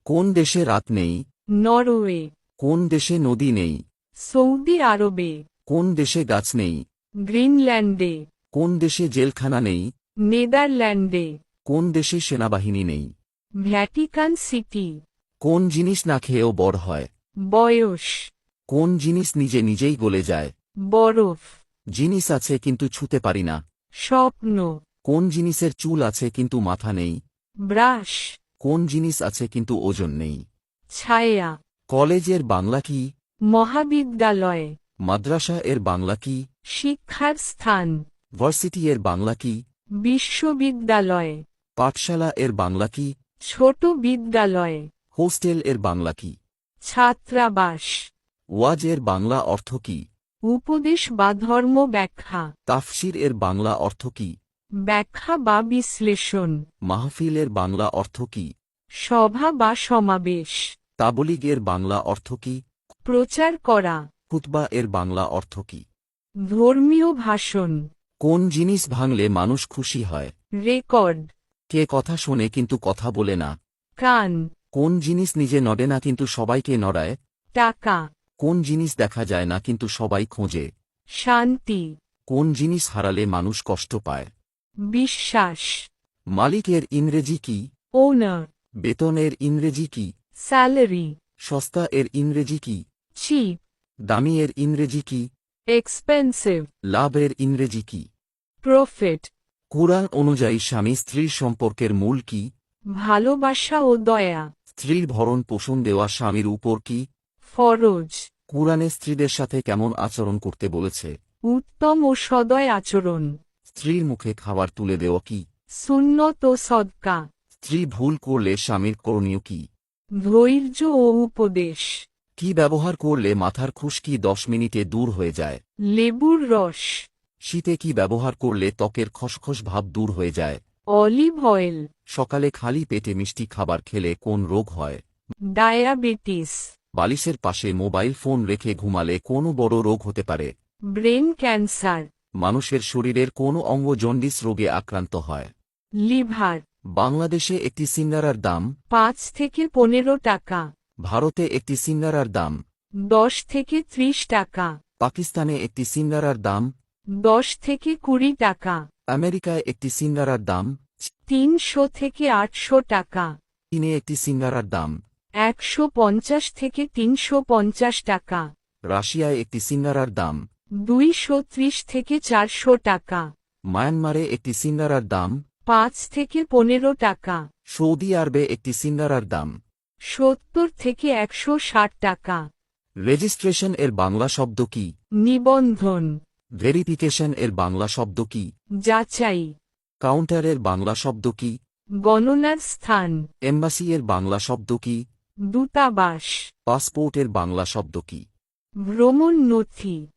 কোন দেশে রাত নেই? নরওয়ে। কোন দেশে নদী নেই? সৌদি আরবে। কোন দেশে গাছ নেই? গ্রিনল্যান্ডে। কোন দেশে জেলখানা নেই? নেদারল্যান্ডে। কোন দেশে সেনাবাহিনী নেই? Vatican city. কোন জিনিস না খেয়েও বড় হয়? বয়স। কোন জিনিস নিজে নিজেই গলে যায়? বরফ। জিনিস আছে কিন্তু ছুঁতে পারি না। স্বপ্ন। কোন জিনিসের চুল আছে কিন্তু মাথা নেই? ব্রাশ। কোন জিনিস আছে কিন্তু ওজন নেই? ছায়া। কলেজের বাংলা কি? মহাবিদ্যালয়। মাদ্রাসা এর বাংলা কি? শিক্ষার স্থান। ভার্সিটি এর বাংলা কি? বিশ্ববিদ্যালয়। পাঠশালা এর বাংলা কি? ছোট বিদ্যালয়। হোস্টেল এর বাংলা কি? ছাত্রাবাস। ওয়াজ এর বাংলা অর্থ কি? উপদেশ বা ধর্ম ব্যাখ্যা। তাফসির এর বাংলা অর্থ কি? ব্যাখ্যা বা বিশ্লেষণ। মাহফিল এর বাংলা অর্থ কি? সভা বা সমাবেশ। তাবলীগ এর বাংলা অর্থ কি? প্রচার করা। খুতবা এর বাংলা অর্থ কি? ধর্মীয় ভাষণ। কোন জিনিস ভাঙলে মানুষ খুশি হয়? রেকর্ড। কে কথা শোনে কিন্তু কথা বলে না? কান। কোন জিনিস নিজে নড়ে না কিন্তু সবাইকে নড়ায়? টাকা। কোন জিনিস দেখা যায় না কিন্তু সবাই খোঁজে? শান্তি। কোন জিনিস হারালে মানুষ কষ্ট পায়? বিশ্বাস। মালিকের ইংরেজি কি? ওনার। বেতনের ইংরেজি কি? স্যালারি। সস্তা এর ইংরেজি কি? চিপ। দামি এর ইংরেজি কি? এক্সপেন্সিভ। লাভের ইংরেজি কি? প্রফিট। কুরআন অনুযায়ী স্বামী স্ত্রীর সম্পর্কের মূল কি? ভালোবাসা ও দয়া। স্ত্রীর ভরণ পোষণ দেওয়া স্বামীর উপর কি? ফরজ। কুরআনে স্ত্রীদের সাথে কেমন আচরণ করতে বলেছে? উত্তম ও সদয় আচরণ। স্ত্রীর মুখে খাবার তুলে দেওয়া কি? সুন্নত ও সদকা। স্ত্রী ভুল করলে স্বামীর করণীয় কি? ধৈর্য ও উপদেশ। কি ব্যবহার করলে মাথার খুশকি 10 মিনিটে দূর হয়ে যায়? লেবুর রস। শীতে কি ব্যবহার করলে ত্বকের খসখস ভাব দূর হয়ে যায়? Olive oil. সকালে খালি পেটে মিষ্টি খাবার খেলে কোন রোগ হয়? ডায়াবেটিস। বালিশের পাশে মোবাইল ফোন রেখে ঘুমালে কোনো বড় রোগ হতে পারে? Brain cancer. মানুষের শরীরের কোন অঙ্গ জন্ডিস রোগে আক্রান্ত হয়? লিভার। বাংলাদেশে একটি সিঙ্গারার দাম? 5 থেকে 15 টাকা। ভারতে একটি সিঙ্গারার দাম? 10 থেকে 30 টাকা। পাকিস্তানে একটি সিঙ্গারার দাম? 10 থেকে 20 টাকা। আমেরিকায় একটি সিঙ্গারার দাম? 300 থেকে 800 টাকা। চীনে একটি সিঙ্গারার দাম? 150 থেকে 350 টাকা। রাশিয়ায় একটি সিঙ্গারার দাম? 230 থেকে 400 টাকা। মায়ানমারে একটি সিঙ্গারার দাম? 5 থেকে 15 টাকা। সৌদি আরবে একটি সিঙ্গারার দাম? 70 থেকে 160 টাকা। রেজিস্ট্রেশন এর বাংলা শব্দ কি? নিবন্ধন। ভেরিফিকেশন এর বাংলা শব্দ কি? যাচাই। কাউন্টারের বাংলা শব্দ কি? গণনার স্থান। এম্বাসি এর বাংলা শব্দ কি? দূতাবাস। পাসপোর্টের বাংলা শব্দ কি? ভ্রমণ নথি।